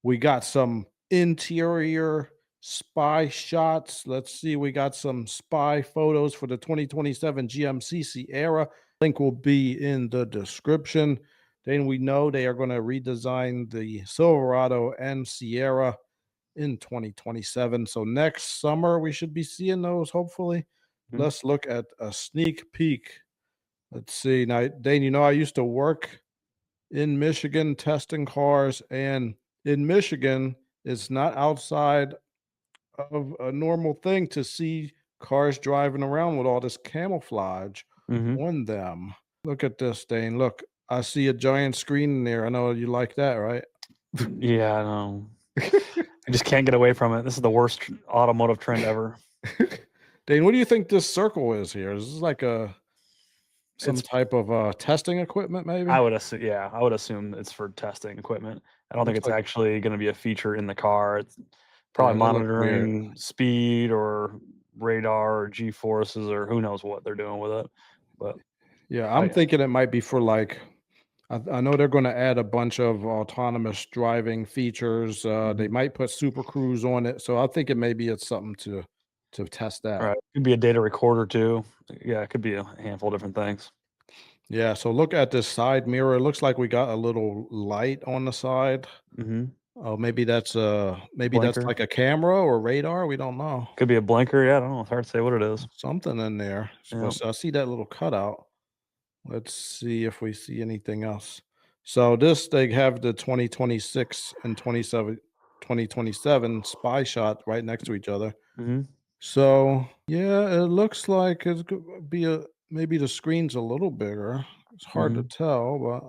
We got some interior spy shots. Let's see. We got some spy photos for the 2027 GMC Sierra. Link will be in the description. Then we know they are going to redesign the Silverado and Sierra in 2027. So next summer we should be seeing those hopefully. Mhm. Let's look at a sneak peek. Let's see. Now, Dane, you know I used to work in Michigan testing cars, and in Michigan, it's not outside of a normal thing to see cars driving around with all this camouflage Mhm. on them. Look at this, Dane. Look, I see a giant screen in there. I know you like that, right? Yeah, I know. I just can't get away from it. This is the worst automotive trend ever. Dane, what do you think this circle is here? Is this like some It's type of testing equipment, I maybe? would assume, yeah, I would assume it's for testing equipment. I don't think Looks it's like, actually going to be a feature in the car. It's yeah, probably that looks weird. monitoring speed or radar or G forces or who knows what they're doing with it. But Yeah, I'm I thinking it might be for like I know they're gonna add a bunch of autonomous driving features. They Mhm. might put Super Cruise on it, so I think it maybe it's something to test that. Right, could be a data recorder too. Yeah, it could be a handful of different things. Yeah, so look at this side mirror. It looks like we got a little light on the side. Mhm. Oh, maybe that's Blinker. like a camera or radar. We don't know. Could be a blinker. Yeah, I don't know. It's hard to say what it is. Something in there. Yeah. But I see that little cutout. Let's see if we see anything else. So this they have the 2026 and 2027 spy shot right next to each other. Mhm. So yeah, it looks like it's gonna be a maybe the screen's a little bigger. It's hard to Mhm. tell, but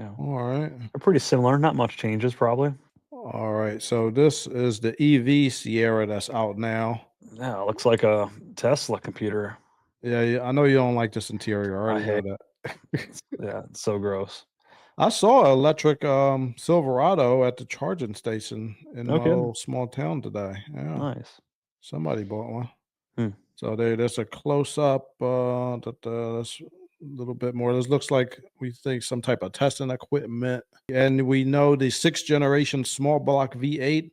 Yeah. all right. They're pretty similar. Not much changes, probably. All right. So this is the EV Sierra that's out now. Yeah, it looks like a Tesla computer. Yeah, yeah, I know you don't like this interior. I I already hate know that. yeah, it's so gross. I saw an electric Silverado at the charging station in No my kidding. little small town today. Yeah, Nice. somebody bought one. Hmm. So there's a close up. That's a little bit more. This looks like we think some type of testing equipment, and we know the sixth generation small block V8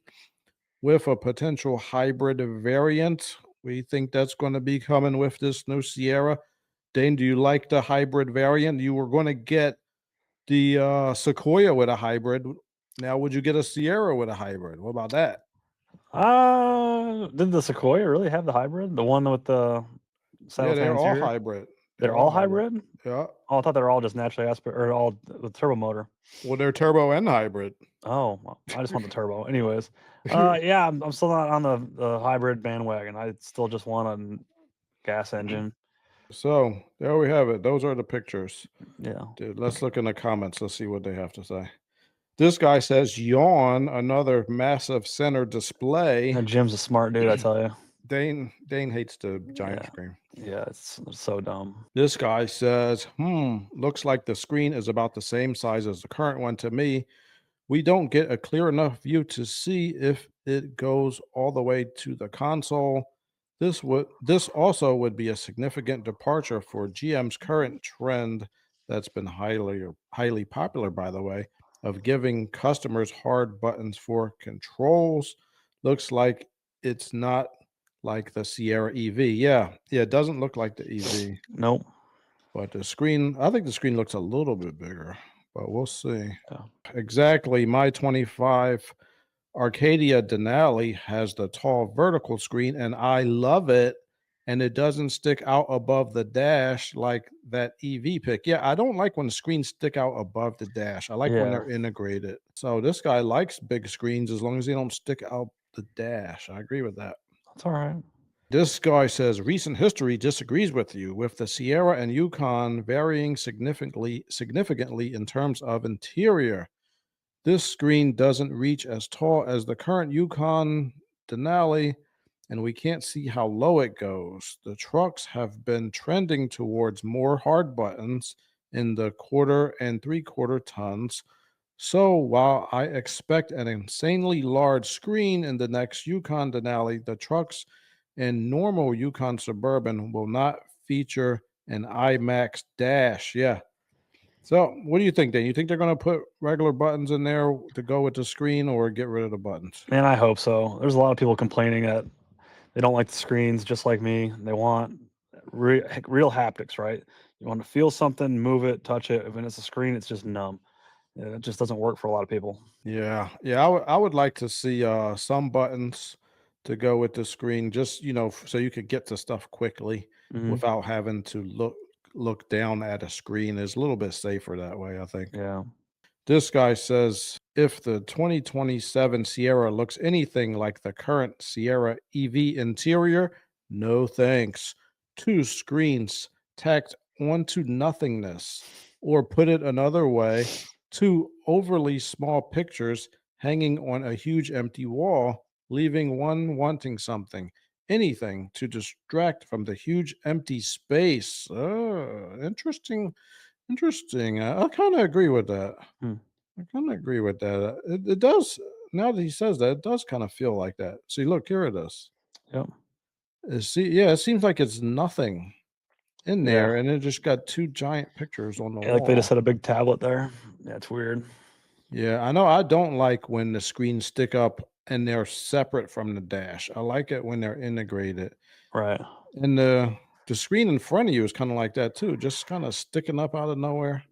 with a potential hybrid variant. We think that's going to be coming with this new Sierra. Dane, do you like the hybrid variant? You were going to get the Sequoia with a hybrid. Now, would you get a Sierra with a hybrid? What about that? Did the Sequoia really have the hybrid? The one with the Yeah, saddle tan they're all interior? hybrid. They're They're all all hybrid. hybrid? Yeah. Oh, I thought they were all just naturally aspirated or all with turbo motor. Well, they're turbo and hybrid. Oh, well, I just want the turbo. Anyways, yeah, I'm still not on the hybrid bandwagon. I still just want a gas engine. So there we have it. Those are the pictures. Yeah. Dude, let's look in the comments. Let's see what they have to say. This guy says, yawn, another massive center display. And Jim's a smart dude, I tell you. Dane hates the giant Yeah. screen. Yeah, it's so dumb. This guy says, looks like the screen is about the same size as the current one to me. We don't get a clear enough view to see if it goes all the way to the console. This also would be a significant departure for GM's current trend that's been highly popular, by the way, of giving customers hard buttons for controls. Looks like it's not like the Sierra EV. Yeah, yeah, it doesn't look like the EV, Nope. but I think the screen looks a little bit bigger, but we'll see. Yeah. Exactly. My 25 Arcadia Denali has the tall vertical screen, and I love it. And it doesn't stick out above the dash like that EV pick. Yeah, I don't like when the screens stick out above the dash. I like when Yeah, they're integrated. So this guy likes big screens as long as they don't stick out the dash. I agree with that. that's all right. This guy says recent history disagrees with you, with the Sierra and Yukon varying significantly in terms of interior. This screen doesn't reach as tall as the current Yukon Denali, and we can't see how low it goes. The trucks have been trending towards more hard buttons in the quarter and three-quarter tons. So while I expect an insanely large screen in the next Yukon Denali, the trucks in normal Yukon Suburban will not feature an IMAX dash. Yeah, So, what do you think, Dan? You think they're going to put regular buttons in there to go with the screen, or get rid of the buttons? Man, I hope so. There's a lot of people complaining that they don't like the screens, just like me. They want real haptics, right? You want to feel something, move it, touch it. When it's a screen, it's just numb. Yeah, it just doesn't work for a lot of people. Yeah, yeah, I would like to see some buttons to go with the screen, just so you could get to stuff quickly Hmm. without having to look down at a screen. Is a little bit safer that way, I think. Yeah. This guy says if the 2027 Sierra looks anything like the current Sierra EV interior, no thanks. Two screens tacked onto nothingness. Or put it another way, two overly small pictures hanging on a huge empty wall, leaving one wanting something, anything to distract from the huge empty space. Oh, interesting. Interesting. I kind of agree with that. Hmm. I kind of agree with that. It does. Now that he says that, it does kind of feel like that. See, look, here it is. Yep. See, yeah, it seems like it's nothing in Yeah. there, and it just got two giant pictures on the Yeah, like they just wall. had a big tablet there. Yeah, it's weird. Yeah, I know. I don't like when the screens stick up and they're separate from the dash. I like it when they're integrated. Right. And the screen in front of you is kind of like that too, just kind of sticking up out of nowhere.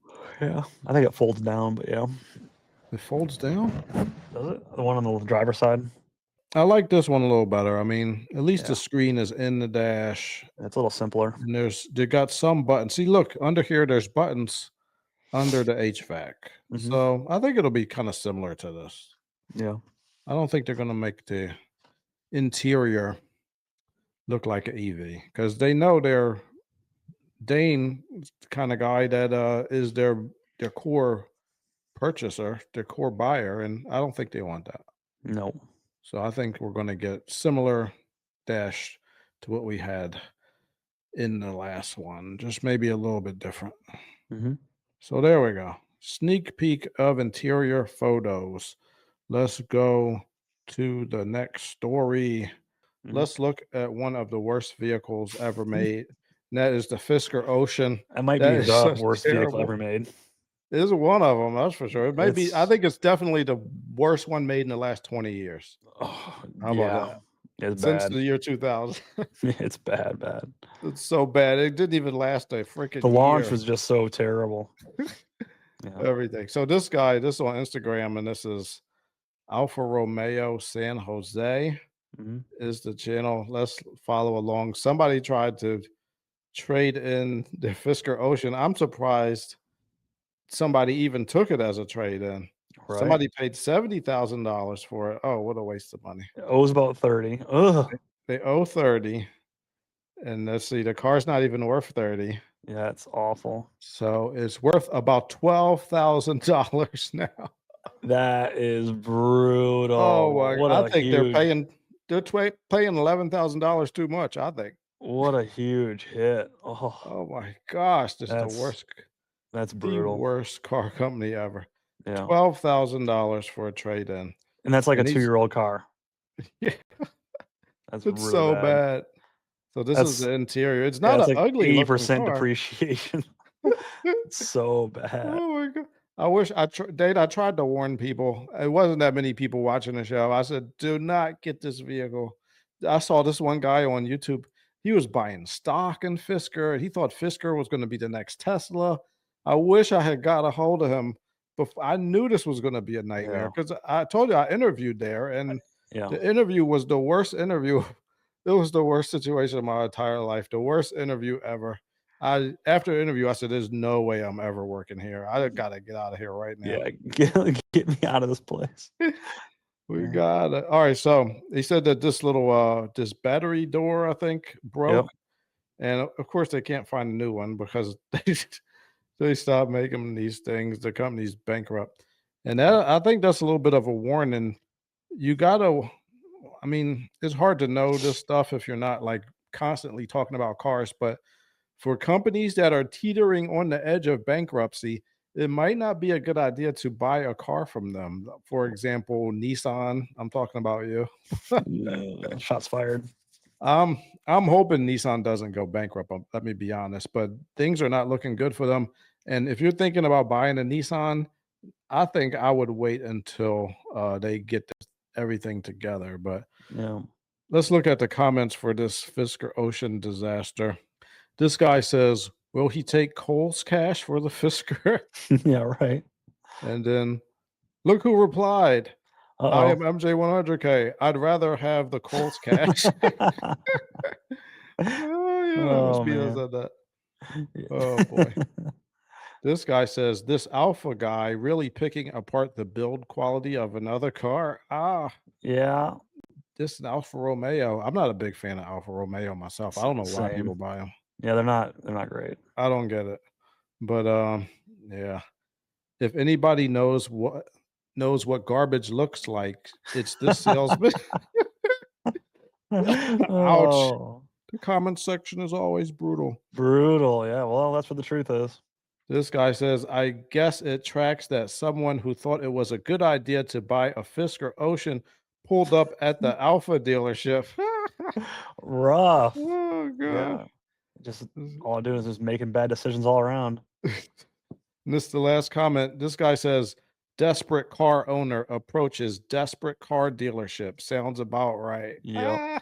Yeah. I think it folds down, but yeah. It folds down. Does it? The one on the driver's side? I like this one a little better. I mean, at least the Yeah. screen is in the dash, It's a little simpler. and they got some buttons. See, look under here. There's buttons under the HVAC, Hmm. so I think it'll be kind of similar to this. Yeah. I don't think they're gonna make the interior look like an EV because they know they're Dane is the kind of guy that is their core purchaser, their core buyer, and I don't think they want that. No. So I think we're going to get similar dash to what we had in the last one, just maybe a little bit different. Hmm. So there we go. Sneak peek of interior photos. Let's go to the next story. Hmm. Let's look at one of the worst vehicles ever made. And that is the Fisker Ocean. That might That be is the so worst vehicle terrible. ever made. It is one of them, that's for sure. It may be. I It's think it's definitely the worst one made in the last 20 years. oh, How about yeah, that? it's Since bad. the year 2000. It's bad, bad. It's so bad. It didn't even last a The freaking launch year. was just so terrible. Yeah. Everything. So this guy, this is on Instagram, and this is Alfa Romeo San Jose Mhm. is the channel. Let's follow along. Somebody tried to trade in the Fisker Ocean. I'm surprised somebody even took it as a trade in. Right? Somebody paid $70,000 for it. Oh, what a waste of money. It owes about 30. Ugh. They owe 30, and let's see, the car's not even worth 30. Yeah, it's awful. So it's worth about $12,000 now. That is Oh brutal. my, I think they're paying $11,000 too much, I think. What a huge hit. Oh my gosh, this is That's that's the brutal. worst car company ever. Yeah. $12,000 for a trade-in. And that's like a And he's two-year-old car. yeah, That's it's really so bad. bad. So this is That's the interior. It's yeah, not it's an like ugly looking 80% car. depreciation. It's so bad. Oh my god! I wish Dade. I tried to warn people. It wasn't that many people watching the show. I said, "Do not get this vehicle." I saw this one guy on YouTube. He was buying stock in Fisker. He thought Fisker was going to be the next Tesla. I wish I had got a hold of him before. I knew this was going to be a nightmare Yeah. because I told you I interviewed there, I and yeah. the interview was the worst interview. It was the worst situation of my entire life. The worst interview ever. After the interview, I said, "There's no way I'm ever working here. I gotta get out of here right now." Yeah, get me out of this place. We Yeah. got it. All right. So he said that this little this battery door, I think, Yep. broke, and of course they can't find a new one because they stopped making these things. The company's bankrupt, and that I think that's a little bit of a warning. You gotta. I mean, it's hard to know this stuff if you're not like constantly talking about cars, but for companies that are teetering on the edge of bankruptcy, it might not be a good idea to buy a car from them. For example, Nissan, I'm talking about you. Shots fired. I'm hoping Nissan doesn't go bankrupt. Let me be honest, but things are not looking good for them. And if you're thinking about buying a Nissan, I think I would wait until they get everything together. But Yeah. let's look at the comments for this Fisker Ocean disaster. This guy says, "Will he take Cole's cash for the Fisker?" Yeah, right. And then look who replied. I Uh-oh. am MJ100K. I'd rather have the Colts cash. Oh, yeah, that must Oh, be us man. at that. Oh, boy. Yeah. This guy says, "This alpha guy really picking apart the build quality of another car." Yeah, This Alfa Romeo. I'm not a big fan of Alfa Romeo myself. I don't know why people same. buy them. Yeah, they're not great. I don't get it. But yeah. If anybody knows what garbage looks like, it's this salesman. Ouch. Oh, The comment section is always brutal. brutal. Yeah, well, that's where the truth is. This guy says, "I guess it tracks that someone who thought it was a good idea to buy a Fisker Ocean pulled up at the Alpha dealership." Rough. Oh, God. Yeah. Just all I'm doing is just making bad decisions all around. And this is the last comment. This guy says, "Desperate car owner approaches desperate car dealership." Sounds about right. Yep.